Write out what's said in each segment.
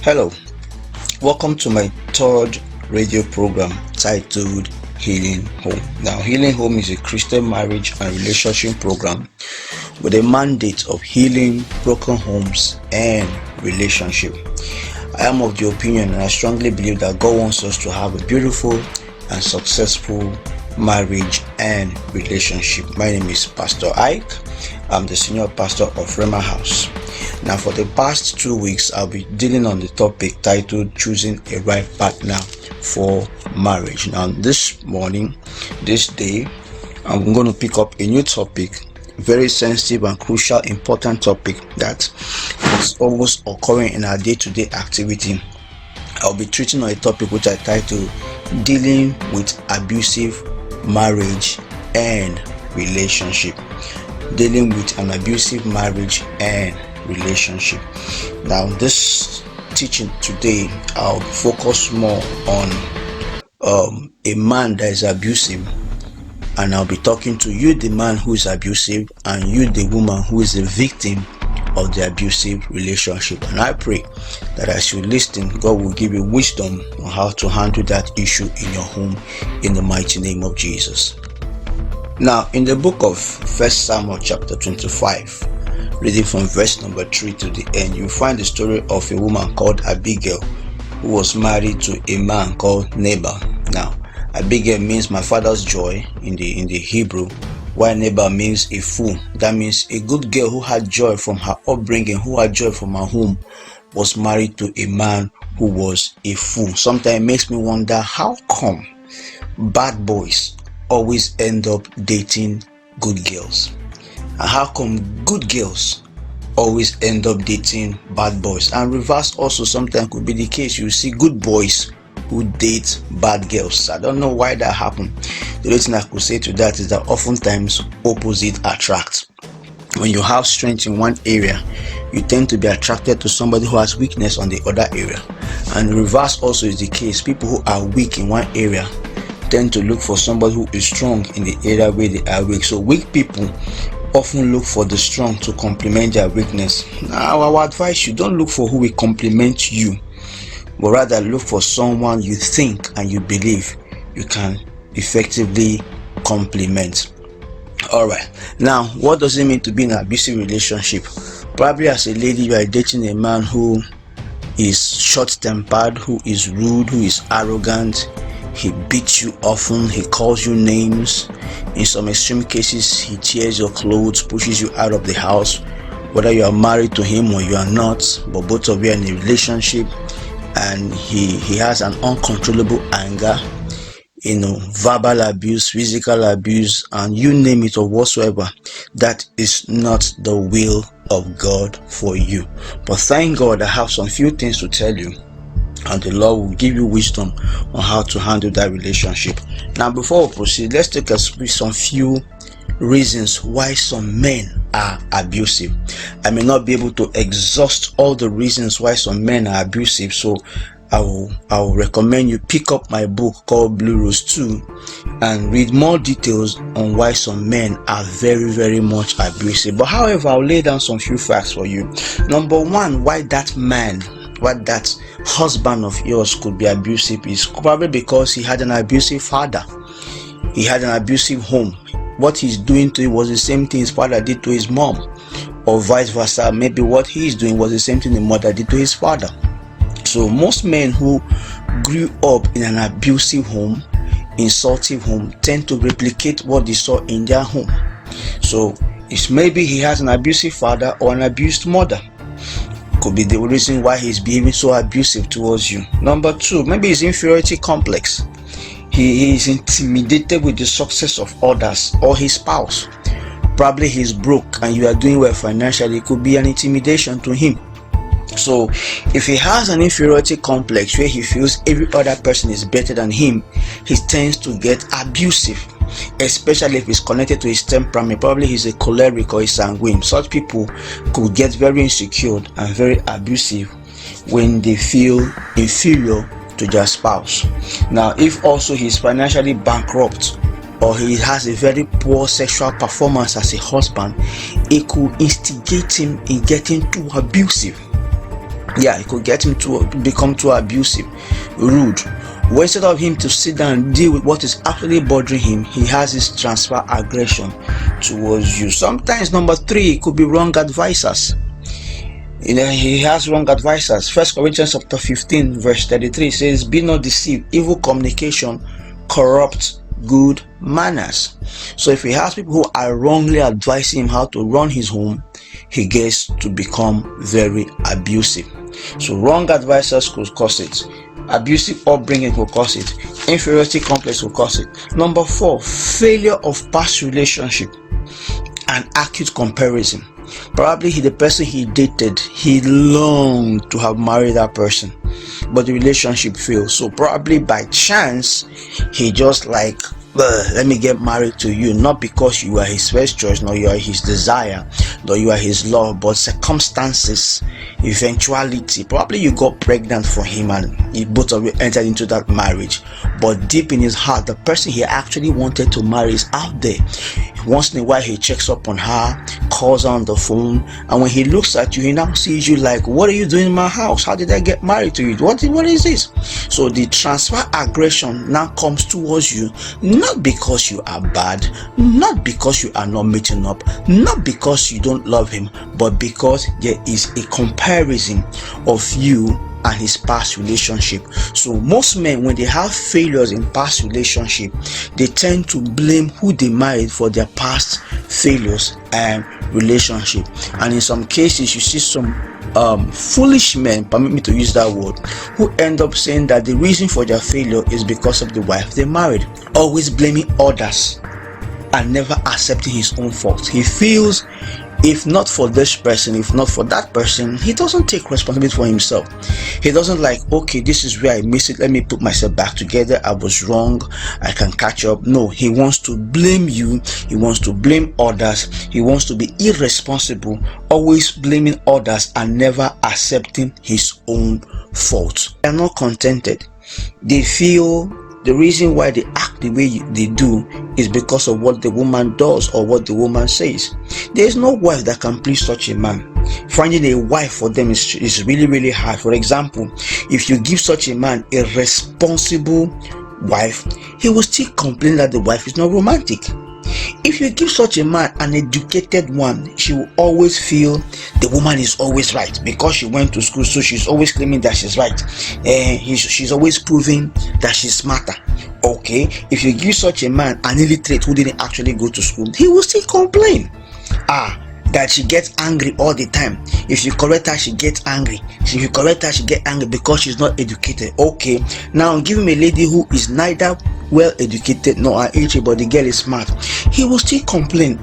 Hello, welcome to my third radio program titled Healing Home. Now, Healing Home is a Christian marriage and relationship program with a mandate of healing broken homes and relationship. I am of the opinion and I strongly believe that God wants us to have a beautiful and successful marriage and relationship. My name is Pastor Ike. I'm the senior pastor of Rema House. Now, for the past 2 weeks, I'll be dealing on the topic titled Choosing a Right Partner for Marriage. Now, this day, I'm going to pick up a new topic, very sensitive and crucial, important topic that is almost occurring in our day-to-day activity. I'll be treating on a topic which I titled Dealing with Abusive Marriage and Relationship. Dealing with an abusive marriage and relationship. Now, this teaching today, I'll focus more on a man that is abusive, and I'll be talking to you, the man who is abusive, and you, the woman who is the victim of the abusive relationship. And I pray that as you listen, God will give you wisdom on how to handle that issue in your home, in the mighty name of Jesus. Now, in the book of 1 Samuel chapter 25, reading from verse number 3 to the end, you find the story of a woman called Abigail who was married to a man called Nabal. Now, Abigail means my father's joy in the Hebrew, while Nabal means a fool. That means a good girl who had joy from her upbringing, who had joy from her home, was married to a man who was a fool. Sometimes it makes me wonder, how come bad boys always end up dating good girls? And how come good girls always end up dating bad boys? And reverse also sometimes could be the case. You see good boys who date bad girls. I don't know why that happened. The only thing I could say to that is that oftentimes opposite attract. When you have strength in one area, you tend to be attracted to somebody who has weakness on the other area. And reverse also is the case. People who are weak in one area tend to look for somebody who is strong in the area where they are weak. So weak people often look for the strong to complement their weakness. Now, I would advise you, don't look for who will complement you, but rather look for someone you think and you believe you can effectively complement. Alright, now what does it mean to be in an abusive relationship? Probably as a lady, you are dating a man who is short-tempered, who is rude, who is arrogant. He beats you often, he calls you names. In some extreme cases, he tears your clothes, pushes you out of the house, whether you are married to him or you are not, but both of you are in a relationship, and he has an uncontrollable anger, verbal abuse, physical abuse, and you name it or whatsoever. That is not the will of God for you. But thank God I have some few things to tell you, and the Lord will give you wisdom on how to handle that relationship. Now, before we proceed, let's take some few reasons why some men are abusive. I may not be able to exhaust all the reasons why some men are abusive, so I will recommend you pick up my book called Blue Rose 2 and read more details on why some men are very, very much abusive. But however, I'll lay down some few facts for you. Number one, why that husband of yours could be abusive is probably because he had an abusive father. He had an abusive home. What he's doing to him was the same thing his father did to his mom, or vice versa. Maybe what he's doing was the same thing the mother did to his father. So most men who grew up in an abusive home, insultive home, tend to replicate what they saw in their home. So it's maybe he has an abusive father or an abused mother. Could be the reason why he's behaving so abusive towards you. Number two, maybe his inferiority complex. He is intimidated with the success of others or his spouse. Probably he's broke and you are doing well financially. It could be an intimidation to him. So if he has an inferiority complex where he feels every other person is better than him, he tends to get abusive, especially if it's connected to his temperament. Probably he's a choleric or a sanguine. Such people could get very insecure and very abusive when they feel inferior to their spouse. Now, if also he's financially bankrupt or he has a very poor sexual performance as a husband, it could instigate him in getting too abusive. Yeah, it could get him to become too abusive, rude. Well, instead of him to sit down and deal with what is actually bothering him, he has his transfer aggression towards you. Sometimes number three, it could be wrong advisors. He has wrong advisors. First Corinthians chapter 15 verse 33 says, be not deceived, evil communication corrupts good manners. So if he has people who are wrongly advising him how to run his home, he gets to become very abusive. So wrong advisors could cause it. Abusive upbringing will cause it. Inferiority complex will cause it. Number four, failure of past relationship and acute comparison. Probably the person he dated, he longed to have married that person, but the relationship failed. So probably by chance, he just like, let me get married to you, not because you are his first choice, nor you are his desire, nor you are his love, but circumstances, eventuality. Probably you got pregnant for him and you both of you entered into that marriage, but deep in his heart, the person he actually wanted to marry is out there. Once in a while he checks up on her, calls her on the phone, and when he looks at you, he now sees you like, what are you doing in my house? How did I get married to you? What is this? So the transfer aggression now comes towards you, not because you are bad, not because you are not meeting up, not because you don't love him, but because there is a comparison of you and his past relationship. So most men, when they have failures in past relationship, they tend to blame who they married for their past failures and relationship. And in some cases, you see some foolish men, permit me to use that word, who end up saying that the reason for their failure is because of the wife they married, always blaming others and never accepting his own fault. He feels if not for this person, if not for that person, he doesn't take responsibility for himself. He doesn't like, okay, this is where I missed it, let me put myself back together, I was wrong, I can catch up. No, he wants to blame you, he wants to blame others, he wants to be irresponsible, always blaming others and never accepting his own fault. They are not contented. They feel the reason why they act the way they do is because of what the woman does or what the woman says. There is no wife that can please such a man. Finding a wife for them is really, really hard. For example, if you give such a man a responsible wife, he will still complain that the wife is not romantic. If you give such a man an educated one, she will always feel the woman is always right because she went to school, so she's always claiming that she's right. She's always proving that she's smarter. Okay, if you give such a man an illiterate who didn't actually go to school, he will still complain. That she gets angry all the time. If you correct her, she gets angry. If you correct her, she gets angry because she's not educated. Okay, now give him a lady who is neither well educated nor educated, but the girl is smart. He will still complain.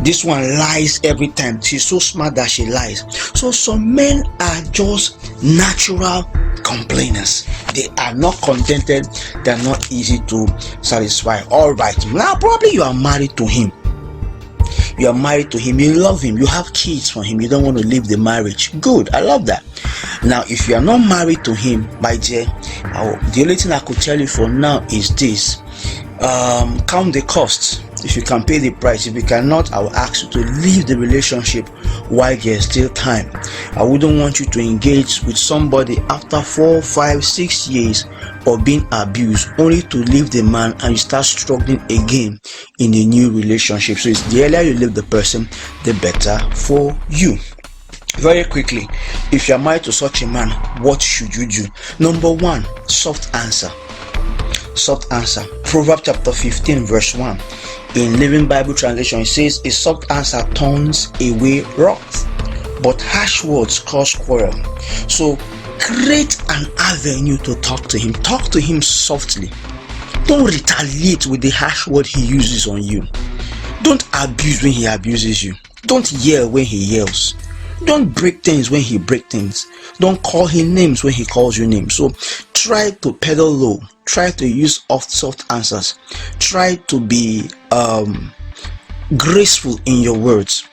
This one lies every time. She's so smart that she lies. So some men are just natural complainers. They are not contented. They are not easy to satisfy. All right, now probably you are married to him. You are married to him, you love him, you have kids from him, you don't want to leave the marriage. Good, I love that. Now, if you are not married to him, my dear, the only thing I could tell you for now is this: count the costs. If you can pay the price, if you cannot, I will ask you to leave the relationship while there's still time. I wouldn't want you to engage with somebody after 4, 5, 6 years of being abused, only to leave the man and you start struggling again in a new relationship. So it's the earlier you leave the person, the better for you. Very quickly, if you're married to such a man, what should you do? Number one, soft answer. Soft answer. Proverbs chapter 15 verse 1. In Living Bible Translation, it says, a soft answer turns away wrath, but harsh words cause quarrel. So create an avenue to talk to him. Talk to him softly. Don't retaliate with the harsh word he uses on you. Don't abuse when he abuses you. Don't yell when he yells. Don't break things when he breaks things. Don't call him names when he calls you names. So try to pedal low. Try to use soft answers. Try to be graceful in your words.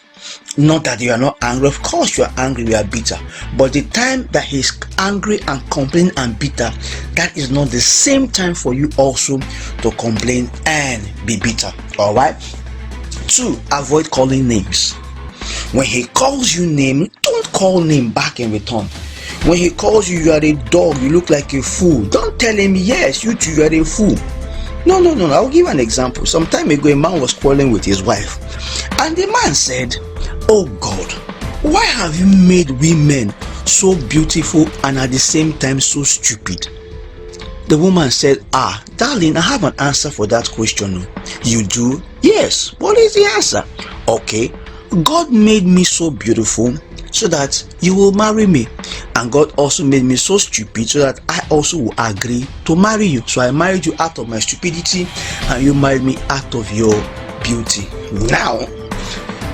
Not that you are not angry. Of course you are angry, you are bitter. But the time that he's angry and complaining and bitter, that is not the same time for you also to complain and be bitter. Alright? 2, avoid calling names. When he calls you name, don't call name back in return. When he calls you, you are a dog, you look like a fool, don't tell him, yes, you too, you are a fool. No. I'll give an example. Some time ago, a man was quarreling with his wife, and the man said, oh God, why have you made women so beautiful and at the same time so stupid? The woman said, darling, I have an answer for that question. You do? Yes. What is the answer? Okay, God made me so beautiful so that you will marry me, and God also made me so stupid so that I also will agree to marry you. So I married you out of my stupidity, and you married me out of your beauty. Now,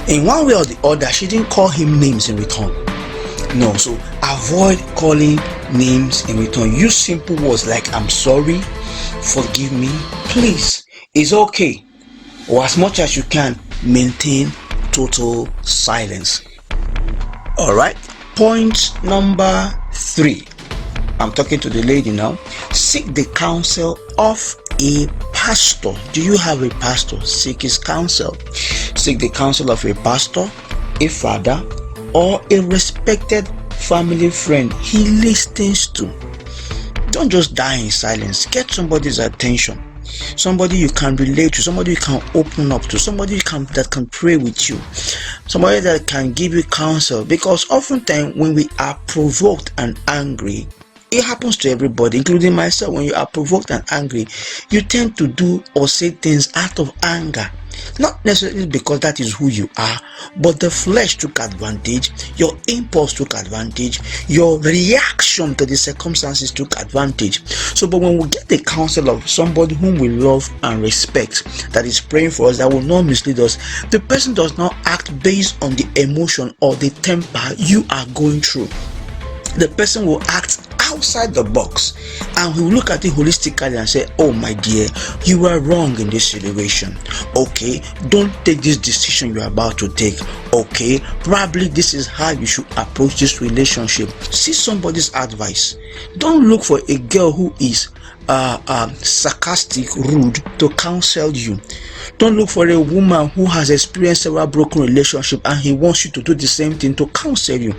in one way or the other, she didn't call him names in return. No, so avoid calling names in return. Use simple words like I'm sorry, forgive me, please, it's okay. Or as much as you can, maintain total silence. All right, point number 3. I'm talking to the lady now. Seek the counsel of a pastor. Do you have a pastor? Seek his counsel. Seek the counsel of a pastor, a father, or a respected family friend he listens to. Don't just die in silence. Get somebody's attention. Somebody you can relate to, somebody you can open up to, somebody that can pray with you, somebody that can give you counsel. Because oftentimes when we are provoked and angry, it happens to everybody, including myself. When you are provoked and angry, you tend to do or say things out of anger. Not necessarily because that is who you are, but the flesh took advantage, your impulse took advantage, your reaction to the circumstances took advantage. So, but when we get the counsel of somebody whom we love and respect, that is praying for us, that will not mislead us, the person does not act based on the emotion or the temper you are going through. The person will act outside the box, and he will look at it holistically and say, oh my dear, you are wrong in this situation. Okay, don't take this decision you're about to take. Okay, probably this is how you should approach this relationship. See somebody's advice. Don't look for a girl who is sarcastic, rude to counsel you. Don't look for a woman who has experienced several broken relationships and he wants you to do the same thing to counsel you.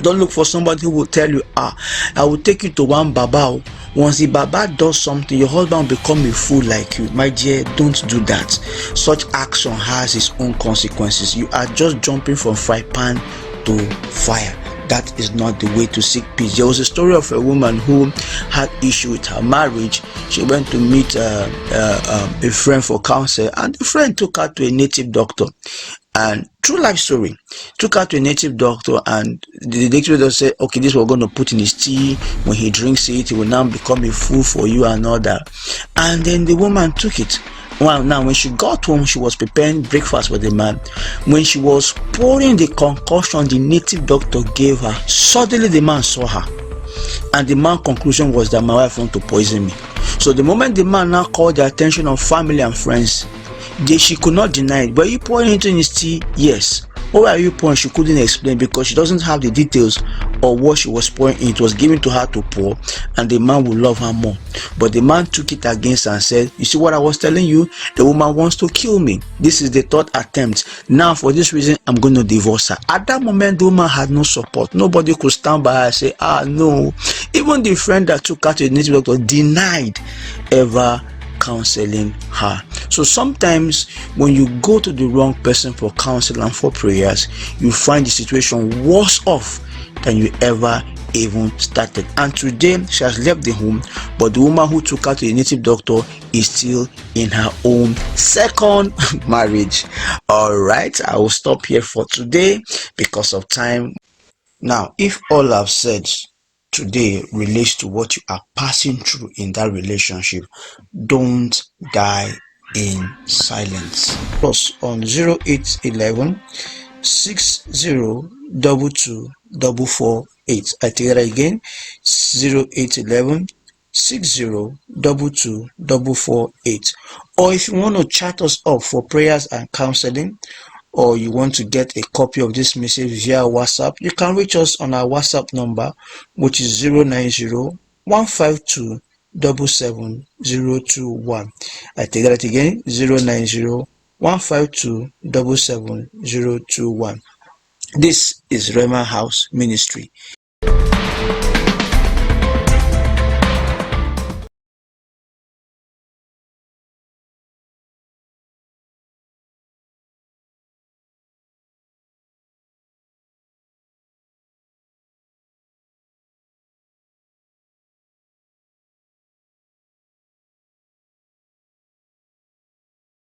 Don't look for somebody who will tell you, I will take you to one baba. Once the baba does something, your husband will become a fool like you. My dear, don't do that. Such action has its own consequences. You are just jumping from fry pan to fire. That is not the way to seek peace. There was a story of a woman who had issue with her marriage. She went to meet a friend for counsel, and the friend took her to a native doctor. And true life story, took her to a native doctor, and the native doctor said, okay, this we're going to put in his tea. When he drinks it, he will now become a fool for you and all that. And then the woman took it. Well, now when she got home, she was preparing breakfast for the man. When she was pouring the concoction the native doctor gave her, suddenly the man saw her, and the man's conclusion was that my wife wants to poison me. So the moment the man now called the attention of family and friends, she could not deny it. Were you pouring into his tea? Yes. What were you pouring? She couldn't explain because she doesn't have the details of what she was pouring in. It was given to her to pour, and the man would love her more. But the man took it against her and said, you see what I was telling you? The woman wants to kill me. This is the third attempt. Now for this reason, I'm going to divorce her. At that moment, the woman had no support. Nobody could stand by her and say, no. Even the friend that took her to the native doctor denied ever counseling her. So sometimes when you go to the wrong person for counsel and for prayers, you find the situation worse off than you ever even started. And today she has left the home, but the woman who took her to the native doctor is still in her own second marriage. All right, I will stop here for today because of time. Now, if all I've said today relates to what you are passing through in that relationship, don't die in silence. Plus on 0811 6022 448. I take that again, 0811 6022 448. Or if you want to chat us up for prayers and counseling, or you want to get a copy of this message via WhatsApp, you can reach us on our WhatsApp number, which is 090 152 77021. I take that again, 090 152 77021. This is Rema House Ministry,